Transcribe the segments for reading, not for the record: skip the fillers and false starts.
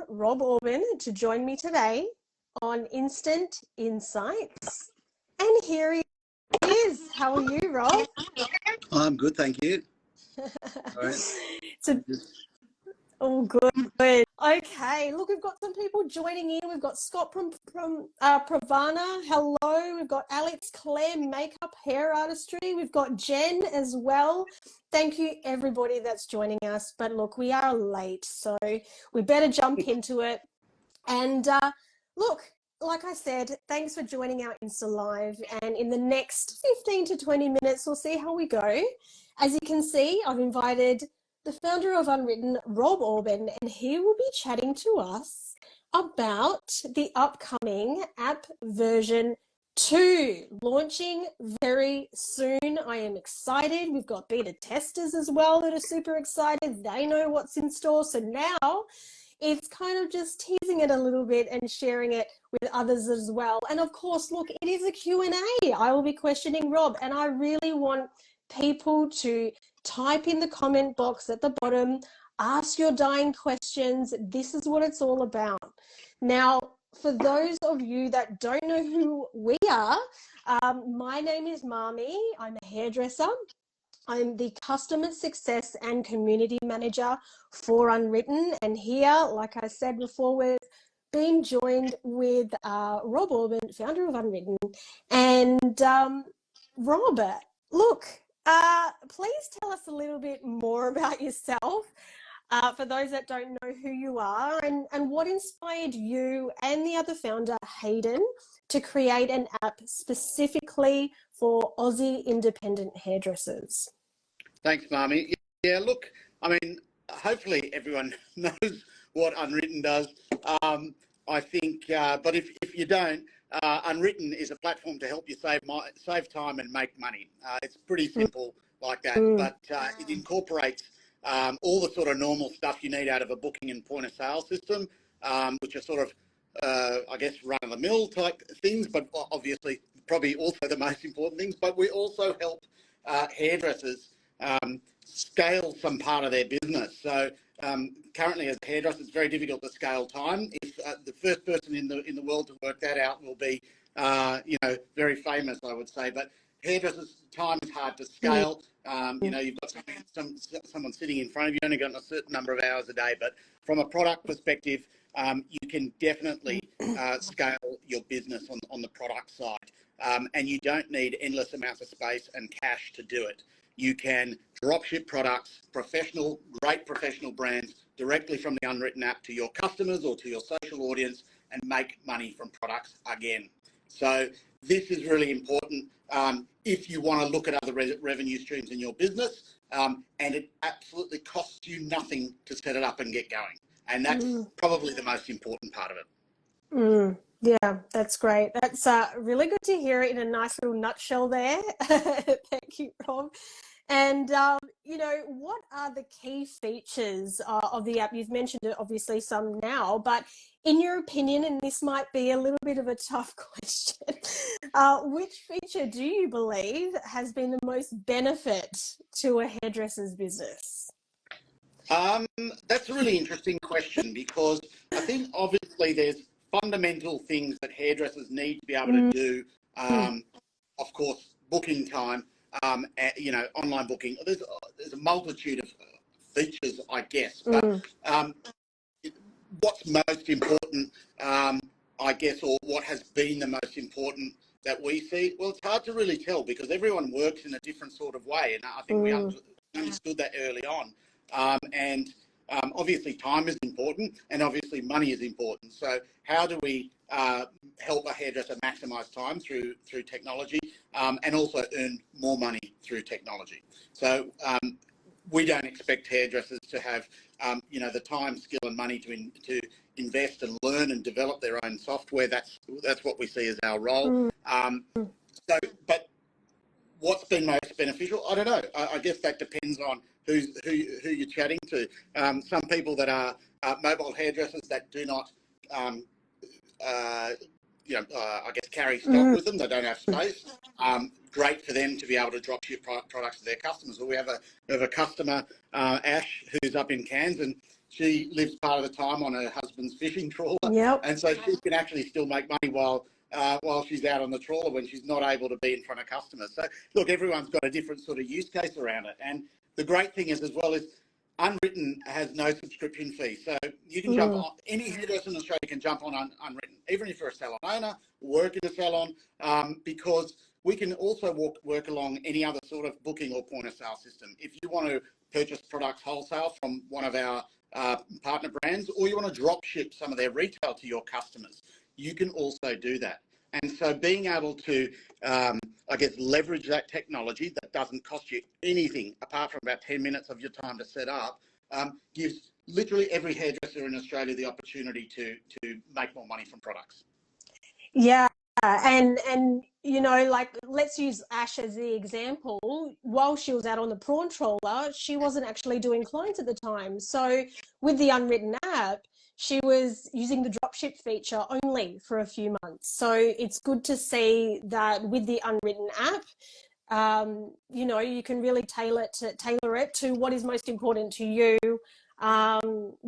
Rob Aubin to join me today on Instant Insights. And here he is. How are you, Rob? I'm good, thank you. All right. All good. Okay, look, we've got some people joining in. We've got Scott from Pravana. Hello. We've got Alex Claire, Makeup Hair Artistry. We've got Jen as well. Thank you, everybody that's joining us. But look, we are late, so we better jump into it. And look, like I said, thanks for joining our InstaLIVE. And in the next 15 to 20 minutes, we'll see how we go. As you can see, I've invited the founder of Unwritten, Rob Aubin, and he will be chatting to us about the upcoming app version 2, launching very soon. I am excited. We've got beta testers as well that are super excited. They know what's in store. So now it's kind of just teasing it a little bit and sharing it with others as well. And of course, look, it is a Q&A. I will be questioning Rob, and I really want people to type in the comment box at the bottom, ask your dying questions. This is what it's all about. Now, for those of you that don't know who we are, my name is Marmy. I'm a hairdresser. I'm the Customer Success and Community Manager for Unwritten. And here, like I said before, we've been joined with Rob Aubin, founder of Unwritten. And Rob, look, please tell us a little bit more about yourself for those that don't know who you are, and what inspired you and the other founder, Hayden, to create an app specifically for Aussie independent hairdressers. Thanks, Marmy. Yeah, look, I mean, hopefully everyone knows what Unwritten does. I think, but if you don't, Unwritten is a platform to help you save time and make money. It's pretty simple like that, but it incorporates all the sort of normal stuff you need out of a booking and point of sale system, which are sort of, I guess, run-of-the-mill type things, but obviously probably also the most important things. But we also help hairdressers scale some part of their business. So currently, as a hairdresser, it's very difficult to scale time. If the first person in the world to work that out will be, very famous, I would say. But hairdressers' time is hard to scale. You've got someone sitting in front of you, only got a certain number of hours a day. But from a product perspective, you can definitely scale your business on the product side. And you don't need endless amounts of space and cash to do it. You can drop ship products, great professional brands, directly from the Unwritten app to your customers or to your social audience, and make money from products again. So this is really important if you want to look at other revenue streams in your business, and it absolutely costs you nothing to set it up and get going. And that's probably the most important part of it. Yeah, that's great. That's really good to hear it in a nice little nutshell there. Thank you, Rob. And, what are the key features of the app? You've mentioned it, obviously, some now, but in your opinion, and this might be a little bit of a tough question, which feature do you believe has been the most benefit to a hairdresser's business? That's a really interesting question, because I think obviously there's fundamental things that hairdressers need to be able to do. Of course, booking time, online booking. There's a multitude of features, I guess. But what's most important, I guess, or what has been the most important that we see? Well, it's hard to really tell, because everyone works in a different sort of way, and I think we understood that early on. Obviously time is important, and obviously money is important. So how do we help a hairdresser maximize time through technology, and also earn more money through technology? So we don't expect hairdressers to have the time, skill and money to invest and learn and develop their own software. That's what we see as our role. But what's been most beneficial? I don't know. I guess that depends on who you're chatting to. Some people that are mobile hairdressers that do not I guess, carry stock with them. They don't have space. Great for them to be able to drop ship products to their customers. Well, we have a customer, Ash, who's up in Cairns, and she lives part of the time on her husband's fishing trawler. Yep. And so she can actually still make money while she's out on the trawler when she's not able to be in front of customers. So, look, everyone's got a different sort of use case around it. And the great thing is, as well, is Unwritten has no subscription fee. So you can jump on, any hairdresser in Australia can jump on Unwritten, even if you're a salon owner, work in a salon, because we can also work along any other sort of booking or point of sale system. If you want to purchase products wholesale from one of our partner brands, or you want to drop ship some of their retail to your customers, you can also do that. And so being able to, I guess, leverage that technology that doesn't cost you anything apart from about 10 minutes of your time to set up, gives literally every hairdresser in Australia the opportunity to make more money from products. Yeah. And you know, like, let's use Ash as the example. While she was out on the prawn trawler, she wasn't actually doing clients at the time. So with the Unwritten app, she was using the dropship feature only for a few months. So it's good to see that with the Unwritten app, you know, you can really tailor it to what is most important to you,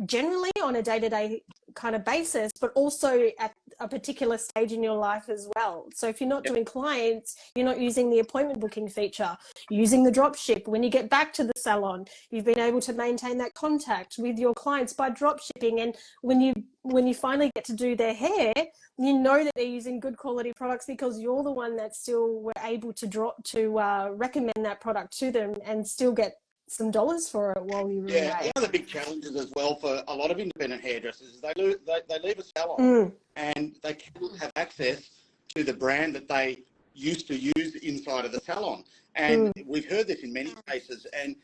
generally on a day-to-day kind of basis, but also at a particular stage in your life as well. So if you're not doing clients, you're not using the appointment booking feature, using the drop ship. When you get back to the salon, you've been able to maintain that contact with your clients by drop shipping. And when you finally get to do their hair, you know that they're using good quality products because you're the one that still were able to recommend that product to them and still get some dollars for it while you were away. One of the big challenges as well for a lot of independent hairdressers is they leave a salon and they cannot have access to the brand that they used to use inside of the salon. And we've heard this in many cases. And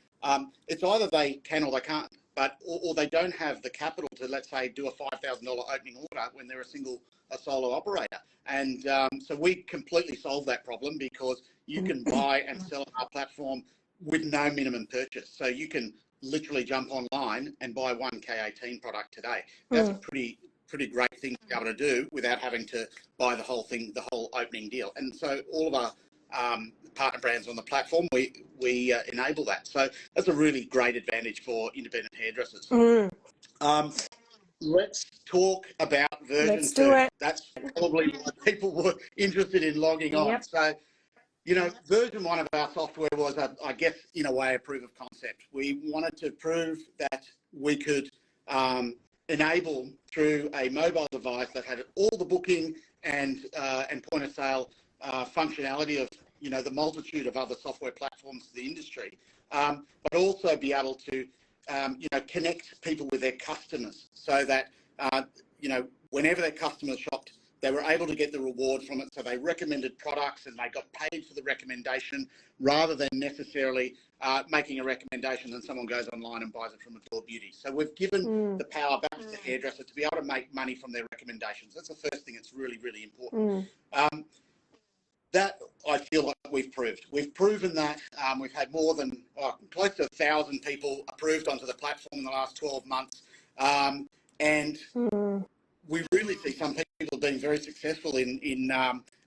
it's either they can or they can't, but or they don't have the capital to, let's say, do a $5,000 opening order when they're a solo operator. And so we completely solve that problem because you can buy and sell on our platform with no minimum purchase. So you can literally jump online and buy one K18 product today. That's a pretty great thing to be able to do without having to buy the whole thing, the whole opening deal. And so all of our partner brands on the platform, we enable that. So that's a really great advantage for independent hairdressers. Let's talk about version 2. Let's do it. That's probably why people were interested in logging on. So, you know, version 1 of our software was, I guess, in a way, a proof of concept. We wanted to prove that we could enable through a mobile device that had all the booking and point of sale functionality of, you know, the multitude of other software platforms to the industry, but also be able to, you know, connect people with their customers so that, you know, whenever their customers shopped, they were able to get the reward from it. So they recommended products and they got paid for the recommendation rather than necessarily making a recommendation and someone goes online and buys it from Adore Beauty. So we've given the power back to the hairdresser to be able to make money from their recommendations. That's the first thing that's really, really important. That I feel like we've proved. We've proven that. We've had more than close to 1,000 people approved onto the platform in the last 12 months. And we really see some people being very successful in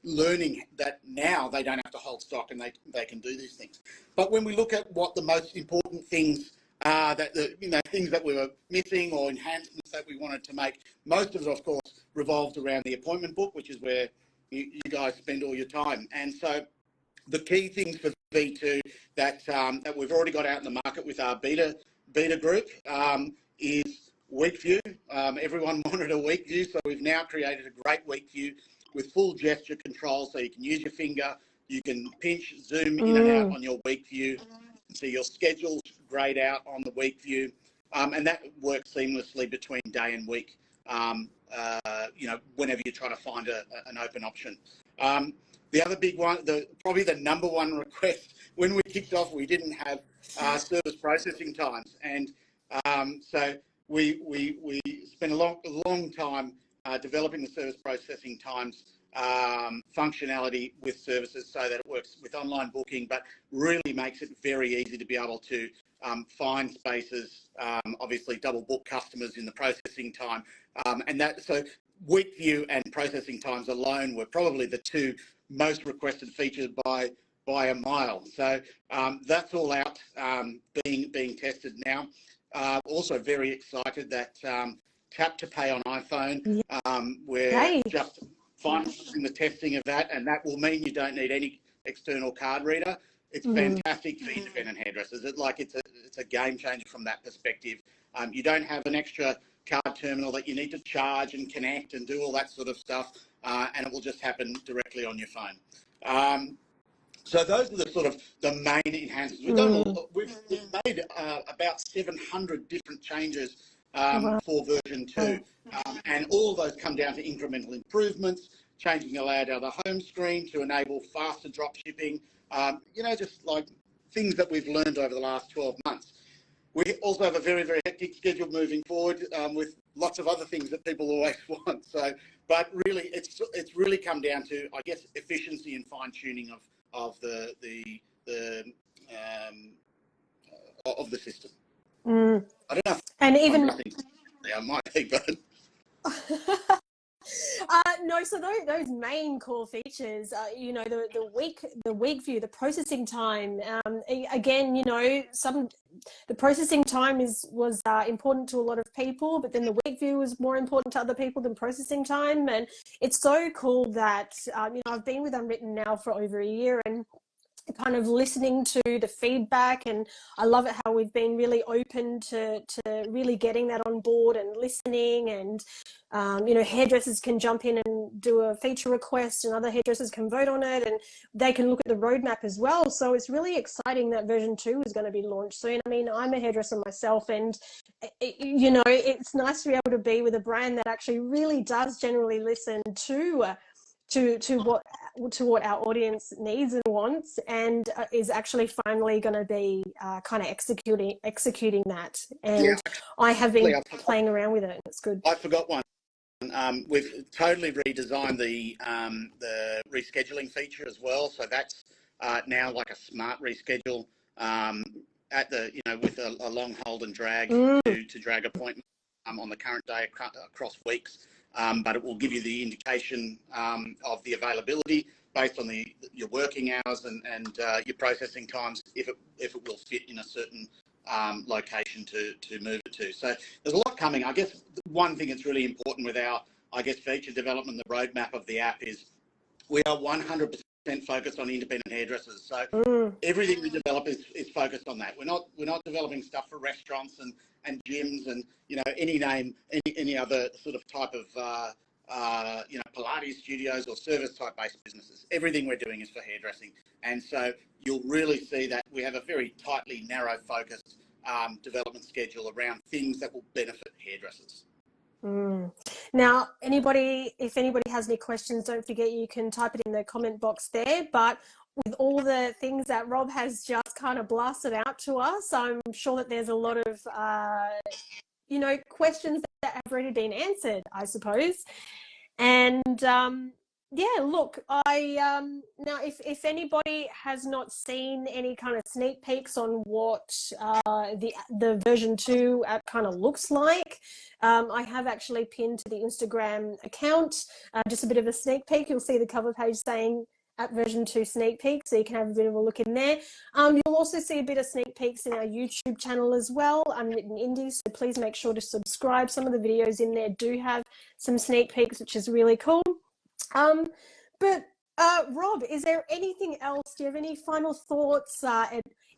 learning that now they don't have to hold stock and they can do these things. But when we look at what the most important things are, things that we were missing or enhancements that we wanted to make, most of it, of course, revolved around the appointment book, which is where you guys spend all your time. And so the key things for V2 that we've already got out in the market with our beta group is week view. Everyone wanted a week view, so we've now created a great week view with full gesture control, so you can use your finger, you can pinch, zoom in and out on your week view, so your schedule's grayed out on the week view, and that works seamlessly between day and week. You know, whenever you're trying to find an open option. The other big one, probably the number one request when we kicked off, we didn't have service processing times, and so we spent a long time developing the service processing times functionality with services so that it works with online booking, but really makes it very easy to be able to find spaces, obviously double book customers in the processing time. So week view and processing times alone were probably the two most requested features by a mile. So that's all out, being tested now. Also very excited that tap to pay on iPhone, we're just finalising the testing of that, and that will mean you don't need any external card reader. It's fantastic for independent hairdressers. It's a game changer from that perspective. You don't have an extra card terminal that you need to charge and connect and do all that sort of stuff, and it will just happen directly on your phone. So those are the sort of the main enhancements. We've made about 700 different changes for version 2, and all of those come down to incremental improvements, changing the layout of the home screen to enable faster drop shipping, just like things that we've learned over the last 12 months. We also have a very, very hectic schedule moving forward, with lots of other things that people always want. So, but really, it's really come down to, I guess, efficiency and fine tuning of the system. I don't know. And even I might be, but no, so those main core features, the week view, the processing time. Again, the processing time was important to a lot of people, but then the week view was more important to other people than processing time. And it's so cool that I've been with Unwritten now for over a year, and kind of listening to the feedback, and I love it how we've been really open to really getting that on board and listening, and hairdressers can jump in and do a feature request, and other hairdressers can vote on it, and they can look at the roadmap as well. So it's really exciting that version 2 is going to be launched soon. I mean, I'm a hairdresser myself, and it's nice to be able to be with a brand that actually really does generally listen to what our audience needs and wants, and is actually finally going to be kind of executing that. And I have been playing around with it, and it's good. I forgot one. We've totally redesigned the rescheduling feature as well. So that's now like a smart reschedule at the with a long hold and drag to drag appointment on the current day across weeks. But it will give you the indication of the availability based on your working hours and your processing times, if it will fit in a certain location to move it to. So there's a lot coming. I guess one thing that's really important with our, feature development, the roadmap of the app, is we are 100% focused on independent hairdressers. So everything we develop is focused on that. We're not developing stuff for restaurants and gyms and any other sort of type of Pilates studios or service type based businesses. Everything we're doing is for hairdressing, and so you'll really see that we have a very tightly narrow focused development schedule around things that will benefit hairdressers. Now, if anybody has any questions, don't forget you can type it in the comment box there. But with all the things that Rob has just kind of blasted out to us, I'm sure that there's a lot of questions that have already been answered, I suppose. And look, now if anybody has not seen any kind of sneak peeks on what the version 2 app kind of looks like, I have actually pinned to the Instagram account just a bit of a sneak peek. You'll see the cover page saying app version 2 sneak peek, so you can have a bit of a look in there. You'll also see a bit of sneak peeks in our YouTube channel as well, Unwritten Indies, so please make sure to subscribe. Some of the videos in there do have some sneak peeks, which is really cool. But Rob, is there anything else? Do you have any final thoughts,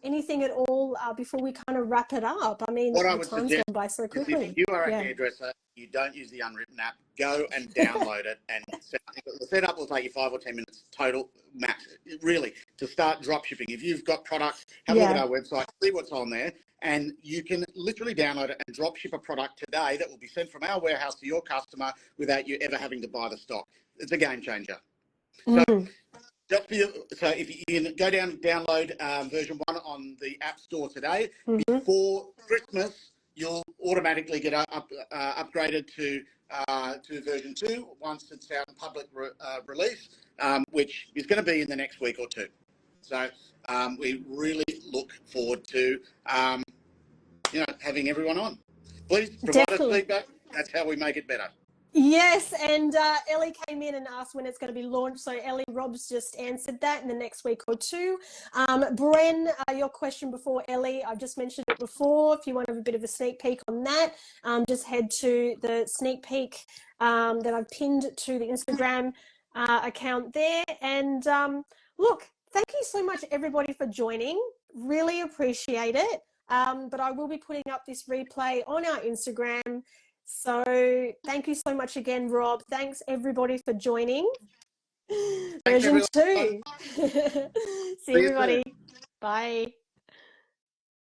anything at all before we kind of wrap it up? I mean, what the I would time's suggest gone by so quickly. If you are a hairdresser, you don't use the Unwritten app, go and download it, and the setup will take you 5 or 10 minutes total max, really, to start drop shipping. If you've got product, have a look at our website, see what's on there, and you can literally download it and drop ship a product today that will be sent from our warehouse to your customer without you ever having to buy the stock. It's a game changer. So, so if you can go down and download version 1 on the App Store today, before Christmas, you'll automatically get upgraded to version 2 once it's out in public release, which is going to be in the next week or two. So we really look forward to having everyone on. Please provide us feedback. That's how we make it better. Yes, and Ellie came in and asked when it's going to be launched. So Ellie, Rob's just answered that in the next week or two. Bren, your question before Ellie, I just mentioned it before. If you want to have a bit of a sneak peek on that, just head to the sneak peek that I've pinned to the Instagram account there. And look, thank you so much, everybody, for joining. Really appreciate it. But I will be putting up this replay on our Instagram. So thank you so much again, Rob. Thanks everybody for joining. Thanks, Version everyone. 2. See everybody. Bye.